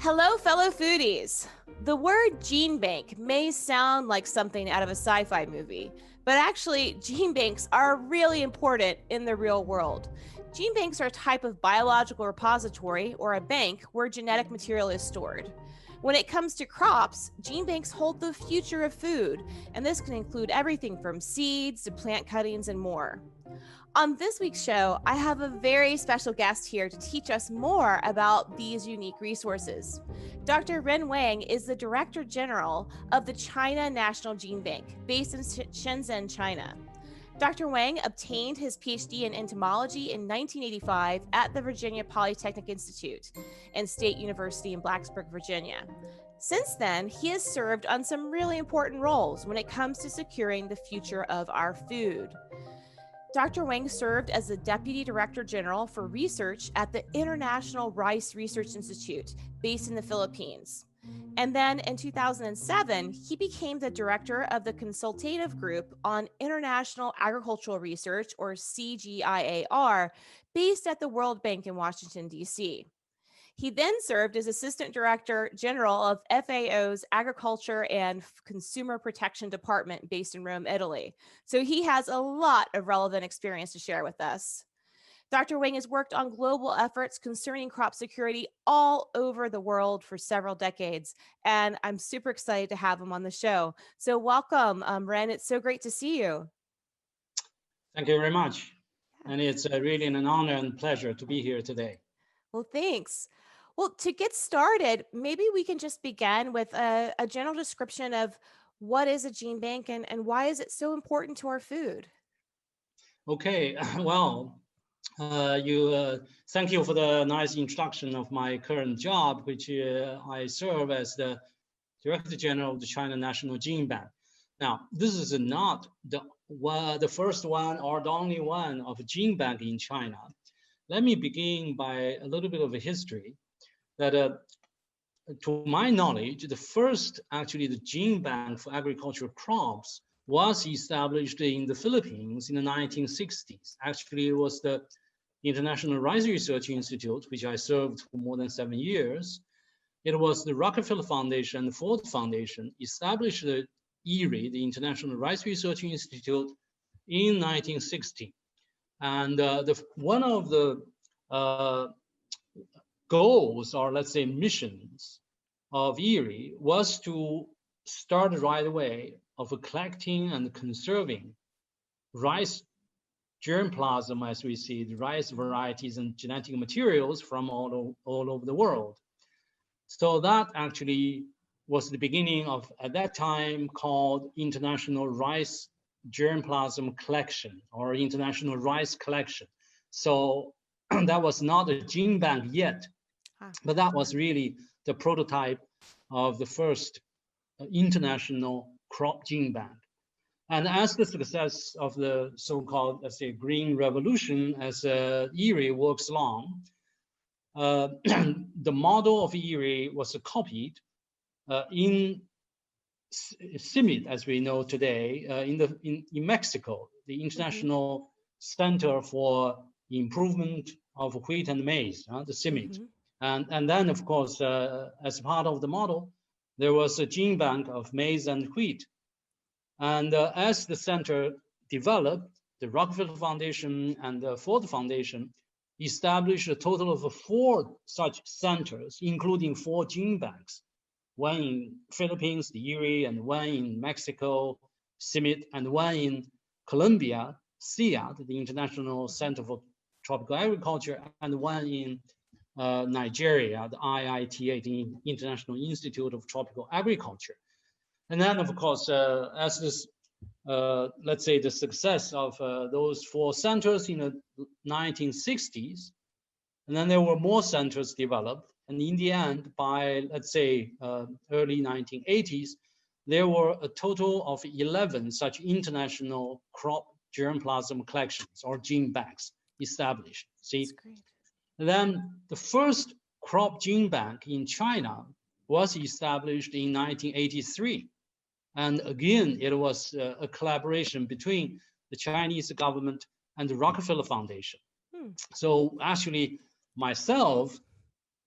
Hello, fellow foodies. The word gene bank may sound like something out of a sci-fi movie, but actually, gene banks are really important in the real world. Gene banks are a type of biological repository or a bank where genetic material is stored. When it comes to crops, gene banks hold the future of food, and this can include everything from seeds to plant cuttings and more. On this week's show, I have a very special guest here to teach us more about these unique resources. Dr. Ren Wang is the Director General of the China National GeneBank, based in Shenzhen, China. Dr. Wang obtained his Ph.D. in entomology in 1985 at the Virginia Polytechnic Institute and State University in Blacksburg, Virginia. Since then, he has served on some really important roles when it comes to securing the future of our food. Dr. Wang served as the Deputy Director General for Research at the International Rice Research Institute, based in the Philippines. And then in 2007, he became the Director of the Consultative Group on International Agricultural Research, or CGIAR, based at the World Bank in Washington, D.C. He then served as Assistant Director General of FAO's Agriculture and Consumer Protection Department based in Rome, Italy. So he has a lot of relevant experience to share with us. Dr. Wang has worked on global efforts concerning crop security all over the world for several decades, and I'm super excited to have him on the show. So welcome, Ren. It's so great to see you. Thank you very much. And it's really an honor and pleasure to be here today. Well, thanks. Well, to get started, maybe we can just begin with a general description of what is a gene bank and why is it so important to our food? Okay, well, thank you for the nice introduction of my current job, which I serve as the Director General of the China National GeneBank. Now, this is not the first one or the only one of a gene bank in China. Let me begin by a little bit of a history. That to my knowledge, the first the gene bank for agricultural crops was established in the Philippines in the 1960s. Actually, it was the International Rice Research Institute, which I served for more than 7 years. It was the Rockefeller Foundation and the Ford Foundation established the IRI, the International Rice Research Institute, in 1960. And one of the goals, or let's say missions, of IRI was to start right away of collecting and conserving rice germplasm, as we see, the rice varieties and genetic materials from all over the world. So that actually was the beginning of, at that time, called International Rice Germplasm Collection, or International Rice Collection. So that was not a gene bank yet. But that was really the prototype of the first international crop gene bank. And as the success of the so-called, let's say, Green Revolution, as IRI works along, the model of IRI was copied in CIMMYT, as we know today, in Mexico, the International Center for Improvement of Wheat and Maize, the CIMMYT. And then, of course, as part of the model, there was a gene bank of maize and wheat. And as the center developed, the Rockefeller Foundation and the Ford Foundation established a total of 4 such centers, including 4 gene banks, one in Philippines, the IRI, and one in Mexico, CIMMYT, and one in Colombia, CIAT, the International Center for Tropical Agriculture, and one in Nigeria, the IITA, the International Institute of Tropical Agriculture. And then, of course, as this, let's say, the success of those 4 centers in the 1960s, and then there were more centers developed. And in the end, by, let's say, early 1980s, there were a total of 11 such international crop germplasm collections, or gene banks, established. See? That's great. Then the first crop gene bank in China was established in 1983. And again, it was a collaboration between the Chinese government and the Rockefeller Foundation. So actually, myself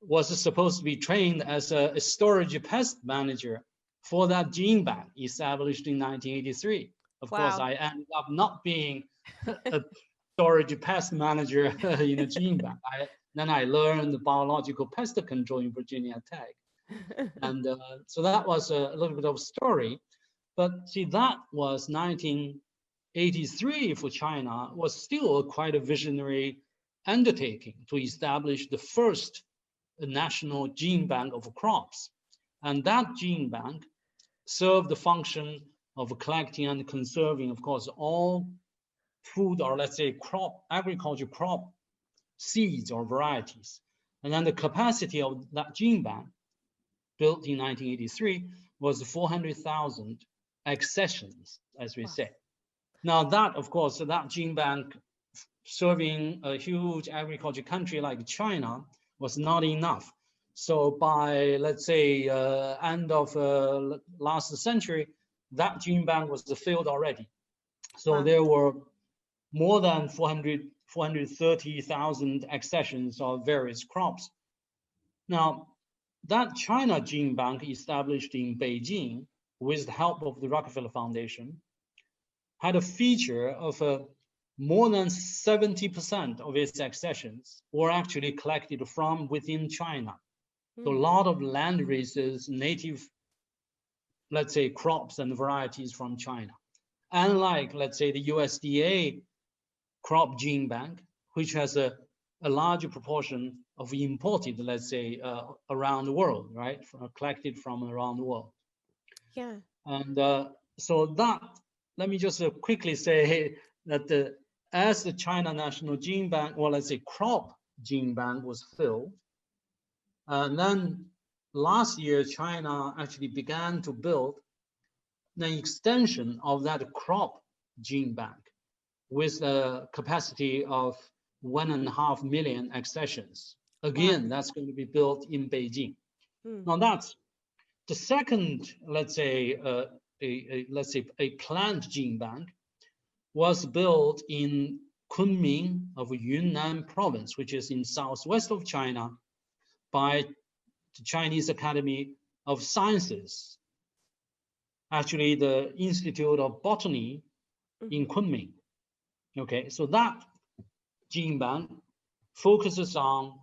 was supposed to be trained as a storage pest manager for that gene bank established in 1983. Of course, Wow. I ended up not being a storage pest manager in a gene bank. Then I learned biological pest control in Virginia Tech. And so that was a little bit of a story. But see, that was 1983 for China, was still quite a visionary undertaking to establish the first national gene bank of crops. And that gene bank served the function of collecting and conserving, of course, all food, or let's say agriculture crop seeds or varieties. And then the capacity of that gene bank, built in 1983, was 400,000 accessions, as we say. Now that, of course, that gene bank serving a huge agriculture country like China was not enough. So by, let's say, end of last century, that gene bank was filled already. So there were more than 430,000 accessions of various crops. Now, that China Gene Bank, established in Beijing with the help of the Rockefeller Foundation, had a feature of more than 70% of its accessions were actually collected from within China. So a lot of land races, native, let's say, crops and varieties from China. Unlike, let's say, the USDA crop gene bank, which has a larger proportion of imported, let's say, around the world, right? Collected from around the world. Yeah. And so that, let me just quickly say that as the China National GeneBank, or let's say crop gene bank, was filled, and then last year, China actually began to build an extension of that crop gene bank with a capacity of 1.5 million accessions. Again, that's going to be built in Beijing. Now that's the second, let's say, a plant gene bank was built in Kunming of Yunnan province, which is in southwest of China, by the Chinese Academy of Sciences. Actually, the Institute of Botany in Kunming. Okay, so that gene bank focuses on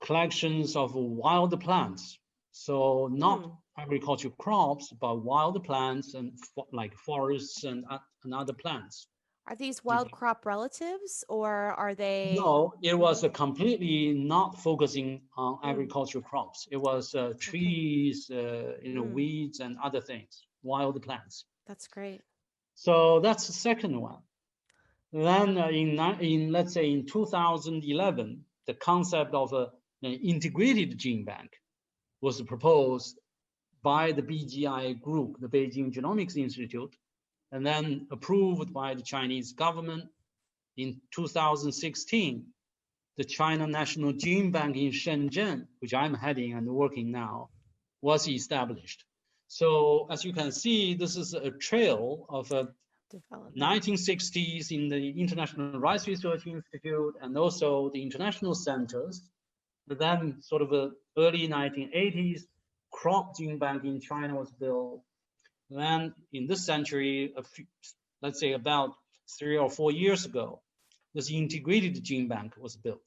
collections of wild plants. So not agricultural crops, but wild plants and like forests and other plants. Are these wild crop relatives, or are they? No, it was completely not focusing on agricultural crops. It was trees, weeds and other things, wild plants. That's great. So that's the second one. Then in let's say in 2011, the concept of an integrated gene bank was proposed by the BGI group, the Beijing Genomics Institute, and then approved by the Chinese government. In 2016, the China National GeneBank in Shenzhen, which I'm heading and working now, was established. So as you can see, this is a trail of 1960s in the International Rice Research Institute and also the international centers. But then sort of early 1980s, crop gene bank in China was built. And then in this century, let's say about 3 or 4 years ago, this integrated gene bank was built.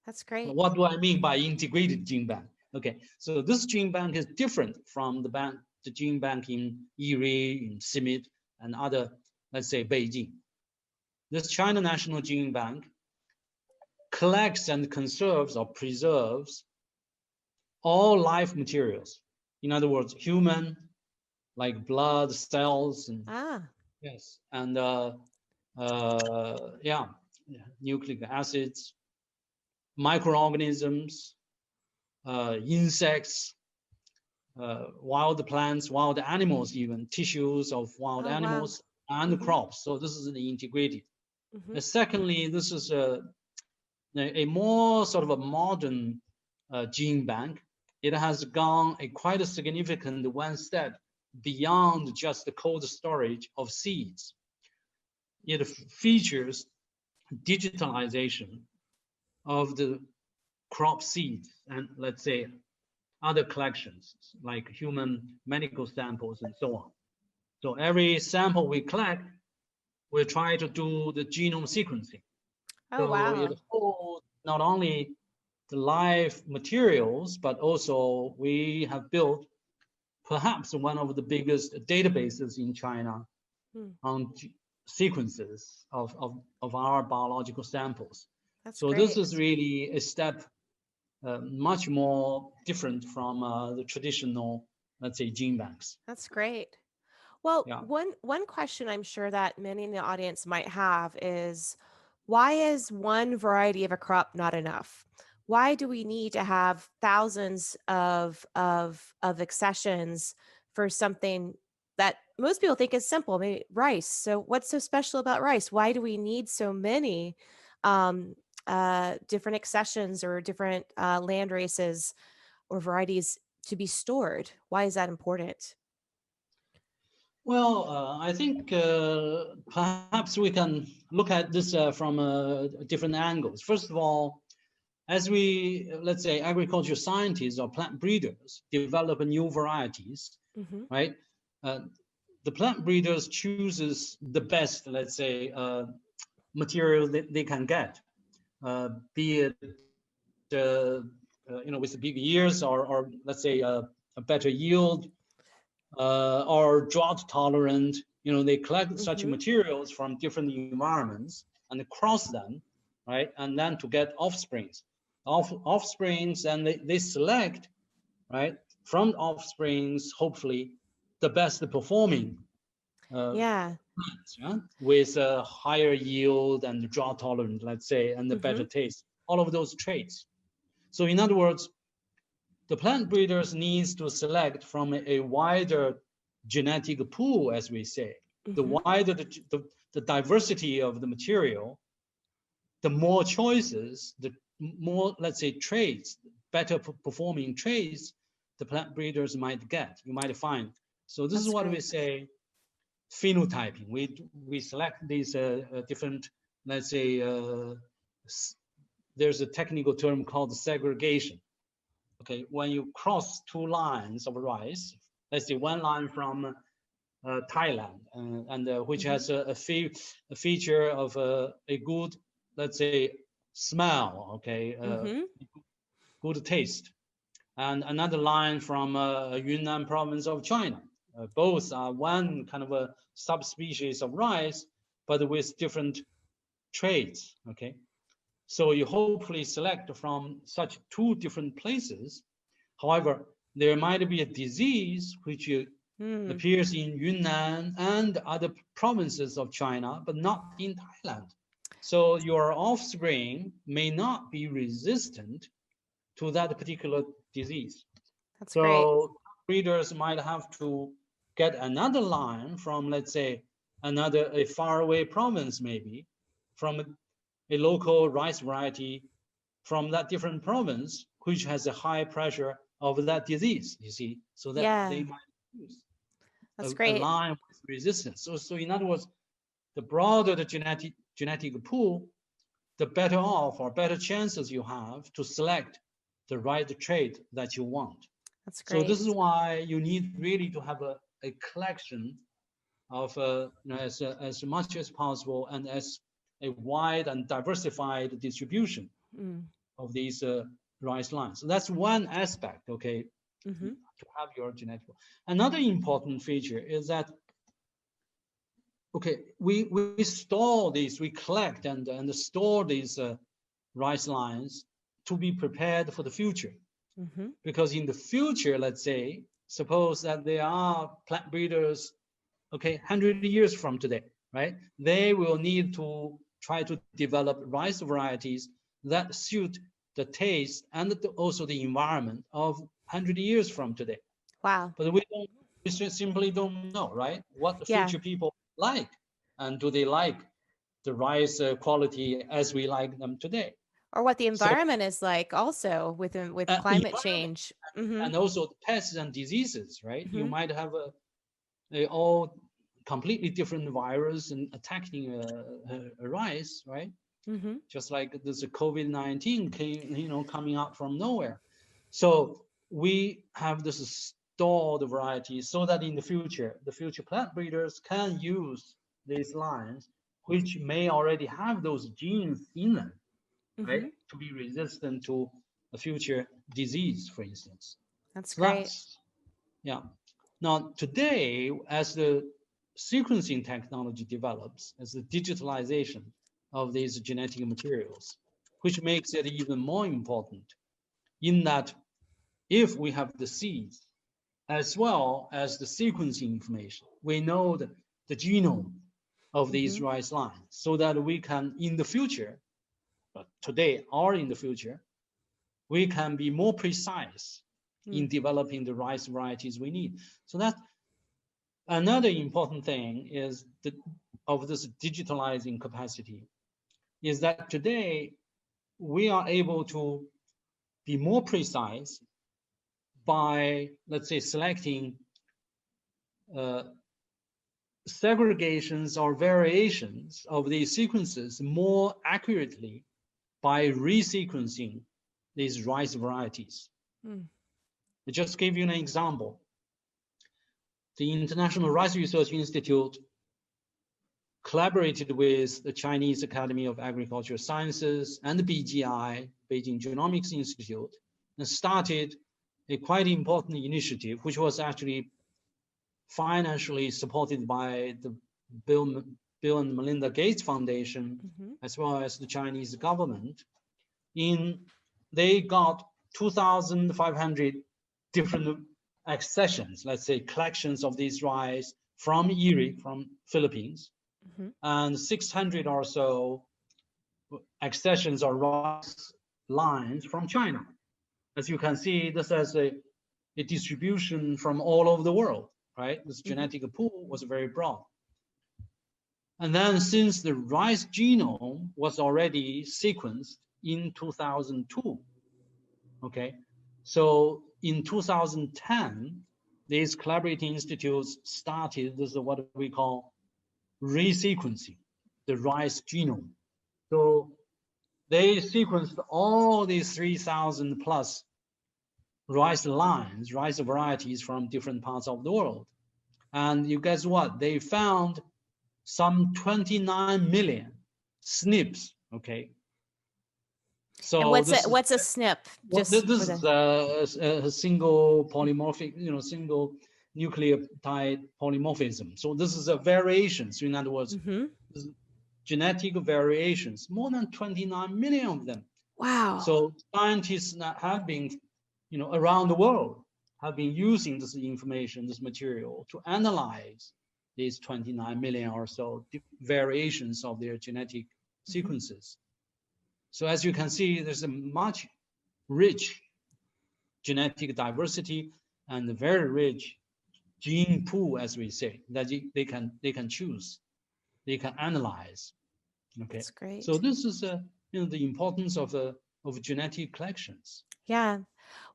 That's great. What do I mean by integrated gene bank? Okay, so this gene bank is different from the gene bank in Yiri, in Simit, and other, let's say, Beijing. This China National Gene Bank collects and conserves or preserves all life materials. In other words, human, like blood, cells, and yes, and nucleic acids, microorganisms, insects, wild plants, wild animals, even tissues of wild animals and crops. So this is the integrated. Secondly, this is a more sort of a modern gene bank. It has gone quite a significant one step beyond just the cold storage of seeds. It features digitalization of the crop seeds and let's say other collections like human medical samples and so on. So every sample we collect, we try to do the genome sequencing. Oh, So it wow. holds not only the live materials, but also we have built perhaps one of the biggest databases in China Hmm. on sequences of our biological samples. That's So this great. is really a step much more different from the traditional, let's say, gene banks. That's great. Well, Yeah. one question I'm sure that many in the audience might have is, why is one variety of a crop not enough? Why do we need to have thousands of accessions for something that most people think is simple, maybe rice? So what's so special about rice? Why do we need so many um, different accessions or different land races or varieties to be stored? Why is that important? Well, I think perhaps we can look at this from different angles. First of all, as we, let's say, agriculture scientists or plant breeders develop new varieties, Hmm. right? Uh, the plant breeders chooses the best, let's say, material that they can get, be it, with big years or let's say a better yield or drought tolerant. They collect such Hmm. materials from different environments and cross them, right? And then to get offsprings. Offsprings, and they select, right, from offsprings, hopefully, the best performing Yeah. plants, yeah? With a higher yield and drought tolerant, let's say, and a better Hmm. taste. All of those traits. So in other words, the plant breeders needs to select from a wider genetic pool, as we say. The Hmm. wider the diversity of the material, the more choices, the more, let's say, traits, better performing traits the plant breeders might get, you might find. So this is That's what we great. say phenotyping. We select these different, let's say, there's a technical term called segregation. Okay, when you cross two lines of rice, let's say one line from Thailand, and which Hmm. has a feature of a good, let's say, smell, okay, Hmm. good taste, and another line from Yunnan province of China. Both are one kind of a subspecies of rice, but with different traits, okay? So you hopefully select from such two different places. However, there might be a disease which Mm. appears in Yunnan and other provinces of China, but not in Thailand. So your offspring may not be resistant to that particular disease. That's great. So breeders might have to get another line from, let's say, a faraway province, maybe from a local rice variety from that different province, which has a high pressure of that disease, you see, so that they Yeah, might use that's a great. line with resistance. So in other words, the broader the genetic pool, the better off or better chances you have to select the right trait that you want. That's So great. this is why you need really to have a collection of as much as possible and as a wide and diversified distribution Mm. of these rice lines. So that's one aspect, okay, Hmm. to have your genetic. Another important feature is that, okay, we store these, we collect and store these rice lines to be prepared for the future. Hmm. Because in the future, let's say, suppose that there are plant breeders, okay, 100 years from today, right? They will need to try to develop rice varieties that suit the taste and also the environment of 100 years from today. Wow. But we simply don't know, right? What the Yeah. future people like, and do they like the rice quality as we like them today? Or what the So environment is like also with climate environment change. Hmm. and also the pests and diseases, right? You Hmm. might have a all completely different virus and attacking a rice, right? just like this COVID-19 came, coming out from nowhere. So we have this stored varieties so that in the future plant breeders can use these lines, which may already have those genes in them, right, to be resistant to a future disease, for instance. That's So great. yeah. Now today, as the sequencing technology develops, as the digitalization of these genetic materials, which makes it even more important in that if we have the seeds as well as the sequencing information, we know the genome of these rice lines so that we can, in the future, today or in the future, we can be more precise in developing the rice varieties we need. So that another important thing is of this digitalizing capacity is that today we are able to be more precise by, let's say, selecting segregations or variations of these sequences more accurately by resequencing these rice varieties. I just give you an example. The International Rice Research Institute collaborated with the Chinese Academy of Agricultural Sciences and the BGI, Beijing Genomics Institute, and started a quite important initiative, which was actually financially supported by the Bill and Melinda Gates Foundation, as well as the Chinese government. They got 2,500 different accessions, let's say collections of these rice from Erie, from Philippines, and 600 or so accessions or rice lines from China. As you can see, this has a distribution from all over the world, right? This genetic pool was very broad. And then since the rice genome was already sequenced in 2002, okay? So in 2010, these collaborating institutes started this is what we call resequencing the rice genome. So they sequenced all these 3,000 plus rice lines, rice varieties from different parts of the world. And you guess what? They found some 29 million SNPs, okay? So and what's a SNP? This is a single polymorphic, single nucleotide polymorphism. So this is a variation. So in other words, genetic variations, more than 29 million of them. Wow. So scientists have been, around the world have been using this information, this material to analyze these 29 million or so variations of their genetic sequences. So as you can see, there's a much rich genetic diversity and a very rich gene pool, as we say, that they can choose, they can analyze. Okay, that's great. So this is the importance of genetic collections. Yeah.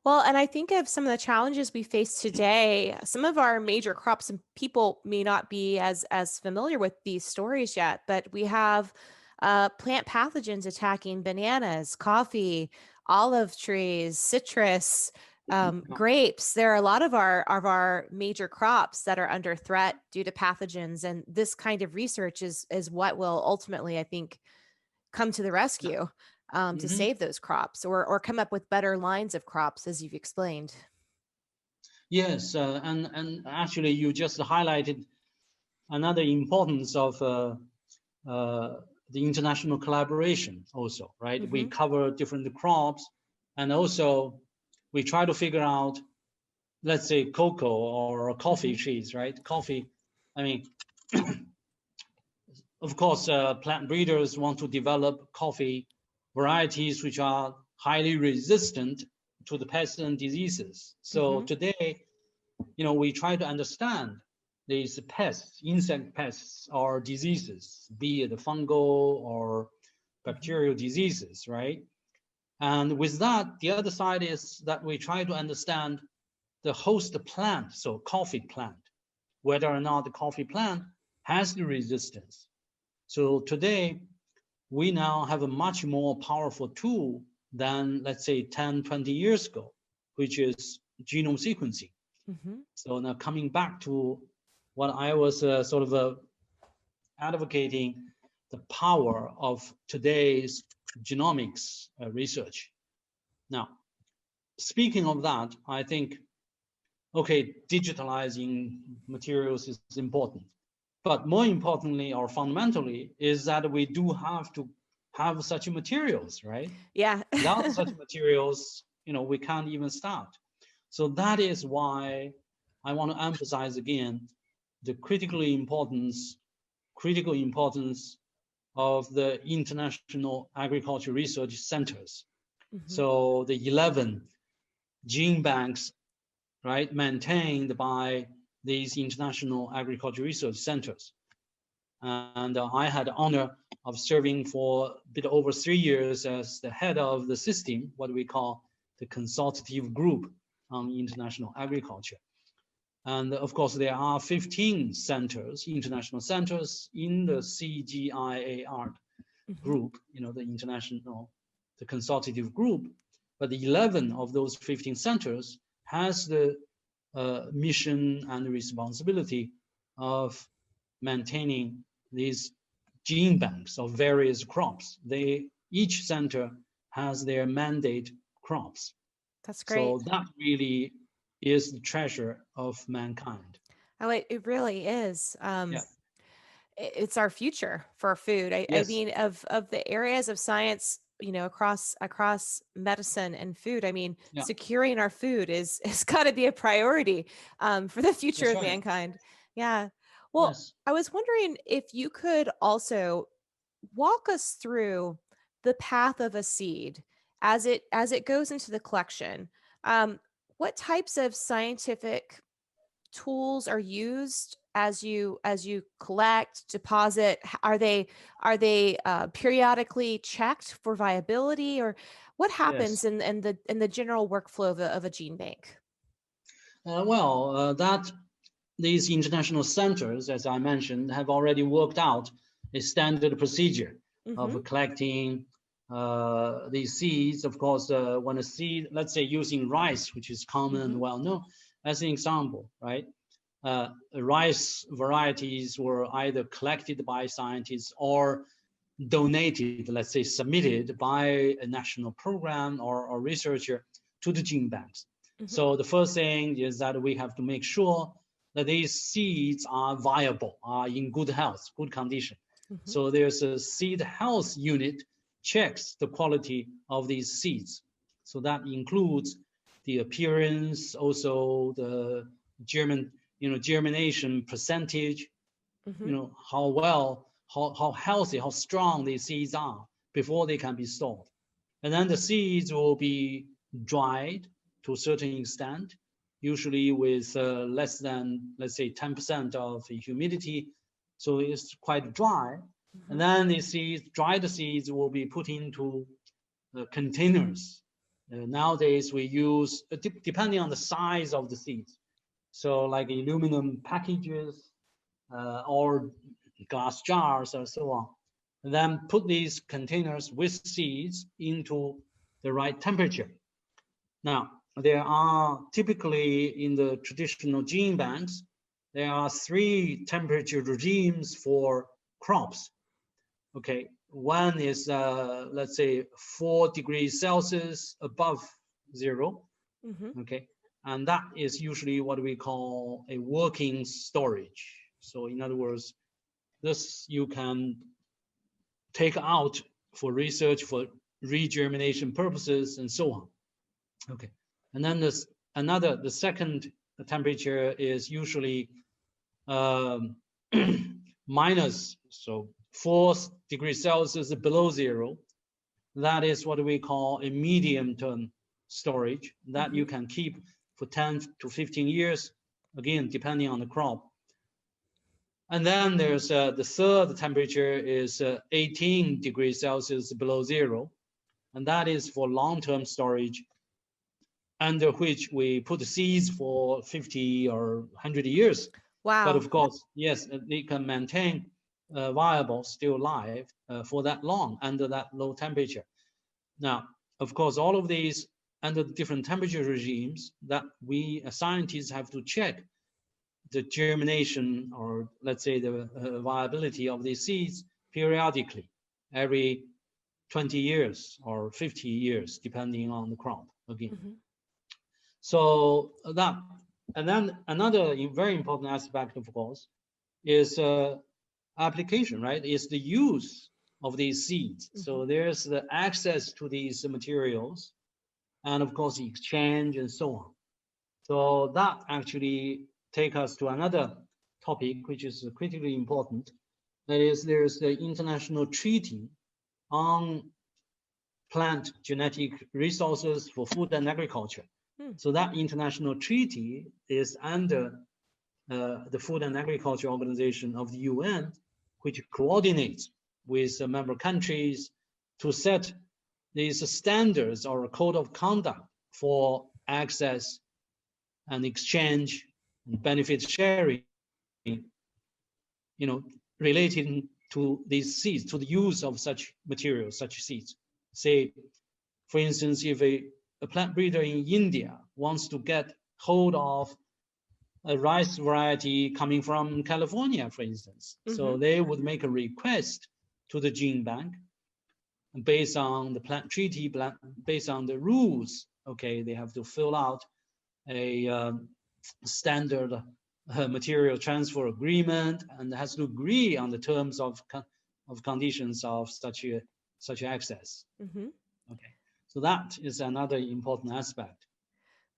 Well, and I think of some of the challenges we face today. Some of our major crops, and people may not be as familiar with these stories yet, but we have plant pathogens attacking bananas, coffee, olive trees, citrus, grapes. There are a lot of our major crops that are under threat due to pathogens, and this kind of research is what will ultimately, I think, come to the rescue to save those crops or come up with better lines of crops, as you've explained. Yes, and actually, you just highlighted another importance of the international collaboration also, right? We cover different crops, and also we try to figure out, let's say, cocoa or coffee trees, right? Coffee, I mean, of course, plant breeders want to develop coffee varieties which are highly resistant to the pests and diseases. So today, we try to understand these pests, insect pests or diseases, be it fungal or bacterial diseases, right? And with that, the other side is that we try to understand the host plant, so coffee plant, whether or not the coffee plant has the resistance. So today, we now have a much more powerful tool than, let's say, 10, 20 years ago, which is genome sequencing. So now coming back to what I was advocating, the power of today's genomics research. Now, speaking of that, I think, okay, digitalizing materials is important. But more importantly or fundamentally is that we do have to have such materials, right? Yeah. Without such materials, we can't even start. So that is why I want to emphasize again the critical importance of the international agriculture research centers. So the 11 gene banks, right, maintained by these international agriculture research centers. And I had the honor of serving for a bit over 3 years as the head of the system, what we call the consultative group on international agriculture. And of course, there are 15 centers, international centers in the CGIAR group, the consultative group. But the 11 of those 15 centers has the mission and responsibility of maintaining these gene banks of various crops. Each center has their mandate crops. That's great. So that really is the treasure of mankind. Oh, it really is. It's our future for food. I mean, of the areas of science, across medicine and food, I mean, securing our food is got to be a priority for the future of mankind. Yeah. Well, I was wondering if you could also walk us through the path of a seed as it goes into the collection. What types of scientific tools are used as you collect, deposit? Are they periodically checked for viability, or what happens in the general workflow of a gene bank? That these international centers, as I mentioned, have already worked out a standard procedure of collecting these seeds. Of course, when a seed, let's say using rice, which is common and well known, as an example, right? Rice varieties were either collected by scientists or donated, let's say submitted by a national program or researcher to the gene banks. So the first thing is that we have to make sure that these seeds are viable, are in good health, good condition. So there's a seed health unit checks the quality of these seeds. So that includes the appearance, also the germination percentage, how well, how healthy, how strong these seeds are before they can be stored. And then the seeds will be dried to a certain extent, usually with less than, let's say, 10% of the humidity. So it's quite dry. And then the seeds, dried seeds will be put into containers. Nowadays we use, depending on the size of the seeds. So like aluminum packages or glass jars or so on. And then put these containers with seeds into the right temperature. Now, there are typically in the traditional gene banks, there are 3 temperature regimes for crops. Okay, one is, let's say, 4 degrees Celsius above 0. Okay, and that is usually what we call a working storage. So in other words, this you can take out for research, for regermination purposes, and so on. Okay, and then the second temperature is usually minus, so 4 degrees Celsius below 0. That is what we call a medium-term storage that you can keep for 10 to 15 years, again, depending on the crop. And then there's the third temperature is 18 degrees Celsius below 0. And that is for long-term storage, under which we put seeds for 50 or 100 years. Wow. But of course, yes, they can maintain viable, still live for that long under that low temperature. Now, of course, all of these under different temperature regimes that we scientists have to check the germination, or let's say the viability of these seeds periodically, every 20 years or 50 years, depending on the crop again. Mm-hmm. So that, and then another very important aspect, of course, is application, right? Is the use of these seeds. Mm-hmm. So there's the access to these materials, and of course the exchange and so on. So that actually take us to another topic, which is critically important. That is, there's the international treaty on plant genetic resources for food and agriculture. So that international treaty is under the Food and Agriculture Organization of the UN, which coordinates with the member countries to set these standards or a code of conduct for access and exchange and benefit sharing, relating to these seeds, to the use of such materials, such seeds. Say, for instance, if a plant breeder in India wants to get hold of a rice variety coming from California, for instance, so they would make a request to the GeneBank based on the plant treaty, based on the rules. Okay, they have to fill out a standard material transfer agreement and has to agree on the terms of conditions of such access. Okay, so that is another important aspect.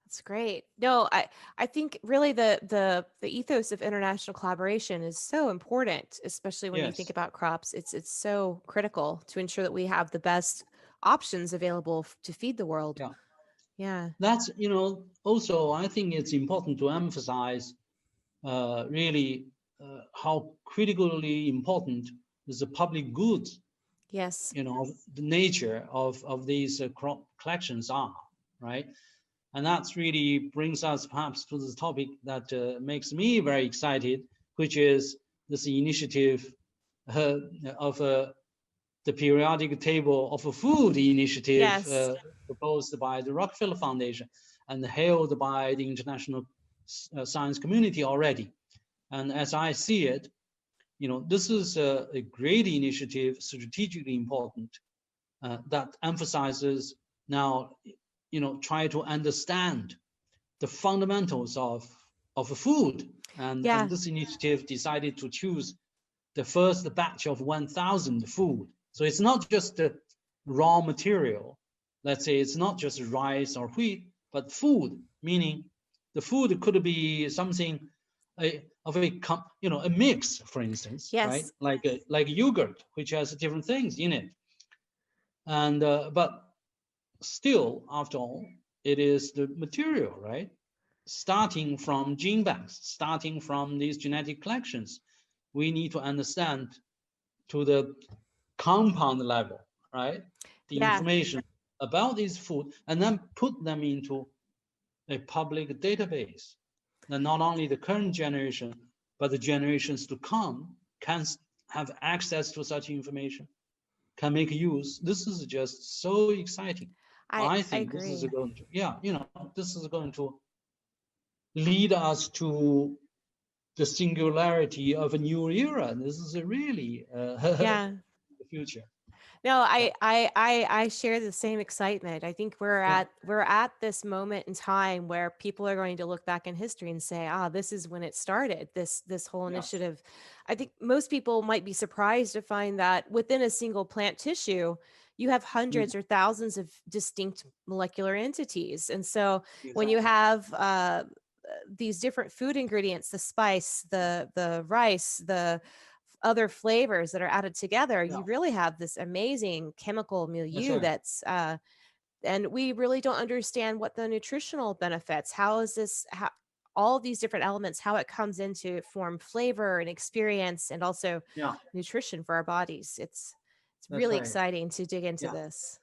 That's great. No, I think really the ethos of international collaboration is so important, especially when you think about crops. It's so critical to ensure that we have the best options available to feed the world. Yeah. That's, also I think it's important to emphasize really how critically important is the public goods. Yes. The nature of these crop collections are, right? And that's really brings us perhaps to the topic that makes me very excited, which is this initiative of the periodic table of food initiative proposed by the Rockefeller Foundation and held by the international science community already. And as I see it, this is a great initiative, strategically important, that emphasizes now, try to understand the fundamentals of food. And this initiative decided to choose the first batch of 1,000 food. So it's not just the raw material. Let's say it's not just rice or wheat, but food, meaning the food could be something of a mix, for instance, right? Like yogurt, which has different things in it. And but still, after all, it is the material, right? Starting from gene banks, starting from these genetic collections, we need to understand to the compound level, right? The information about this food, and then put them into a public database. Then not only the current generation, but the generations to come can have access to such information, can make use. This is just so exciting. I think this is going to, this is going to lead us to the singularity of a new era. This is really the future. No, I share the same excitement. I think we're at this moment in time where people are going to look back in history and say, this is when it started, this whole initiative. I think most people might be surprised to find that within a single plant tissue, you have hundreds or thousands of distinct molecular entities. And so when you have these different food ingredients, the spice, the rice, the other flavors that are added together, you really have this amazing chemical milieu that's and we really don't understand what the nutritional benefits, how all these different elements, how it comes into form flavor and experience and also nutrition for our bodies. It's really exciting to dig into this.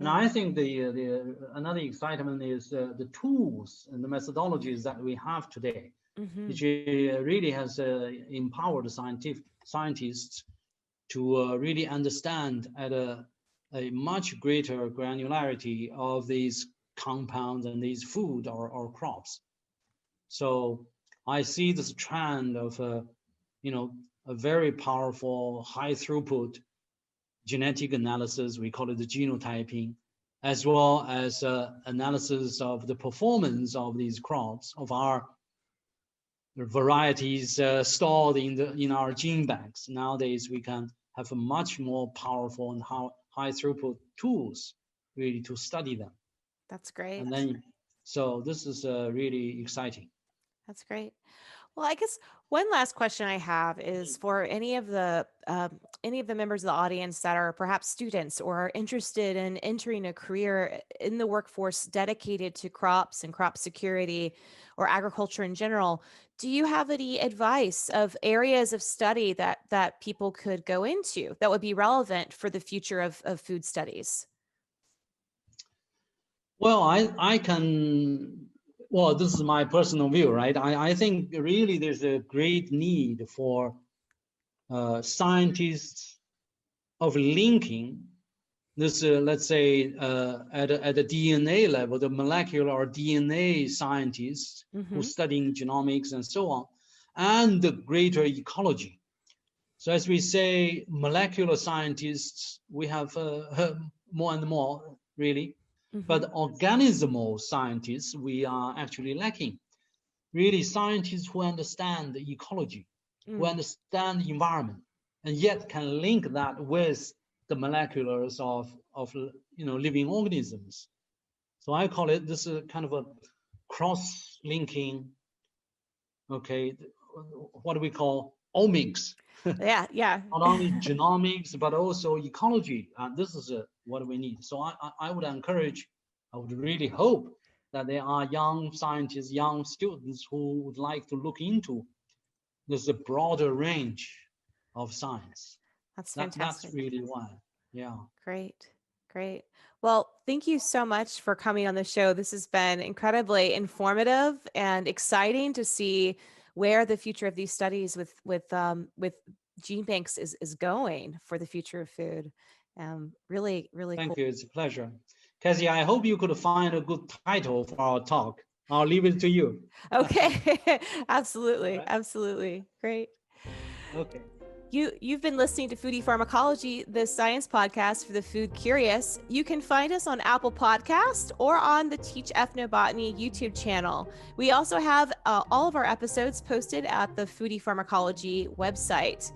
And I think the another excitement is the tools and the methodologies that we have today, which really has empowered the scientists to really understand at a much greater granularity of these compounds and these food or crops. So I see this trend of a very powerful, high throughput genetic analysis. We call it the genotyping, as well as analysis of the performance of these crops, of our varieties stored in our gene banks. Nowadays, we can have a much more powerful and high throughput tools really to study them. That's great. And then, so this is really exciting. That's great. Well, I guess one last question I have is for any of the members of the audience that are perhaps students or are interested in entering a career in the workforce dedicated to crops and crop security or agriculture in general. Do you have any advice of areas of study that people could go into that would be relevant for the future of food studies? Well, I can. Well, this is my personal view, right? I think really there's a great need for scientists of linking this, let's say, at a DNA level, the molecular or DNA scientists who studying genomics and so on, and the greater ecology. So as we say, molecular scientists, we have more and more, really. But organismal scientists, we are actually lacking. Really, scientists who understand the ecology, who understand the environment, and yet can link that with the moleculars of living organisms. So I call it this kind of a cross-linking. Okay, what do we call omics? Yeah. Not only genomics, but also ecology. And this is what we need. So I would encourage, I would really hope that there are young scientists, young students who would like to look into this broader range of science. That's fantastic. That's really why. Yeah. Great. Well, thank you so much for coming on the show. This has been incredibly informative and exciting to see where the future of these studies with gene banks is going for the future of food. Really Thank cool. you. It's a pleasure. Cassie, I hope you could find a good title for our talk. I'll leave it to you. Okay. Absolutely. Right. Absolutely. Great. Okay. You've been listening to Foodie Pharmacology, the science podcast for the food curious. You can find us on Apple Podcast or on the Teach Ethnobotany YouTube channel. We also have all of our episodes posted at the Foodie Pharmacology website.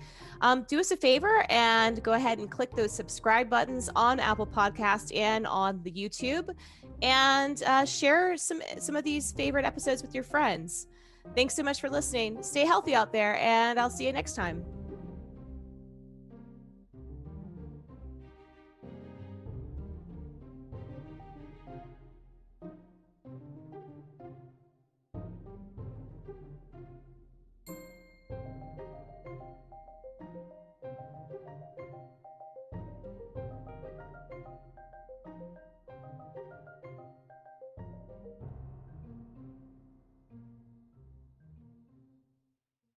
Do us a favor and go ahead and click those subscribe buttons on Apple Podcast and on the YouTube, and share some of these favorite episodes with your friends. Thanks so much for listening. Stay healthy out there, and I'll see you next time.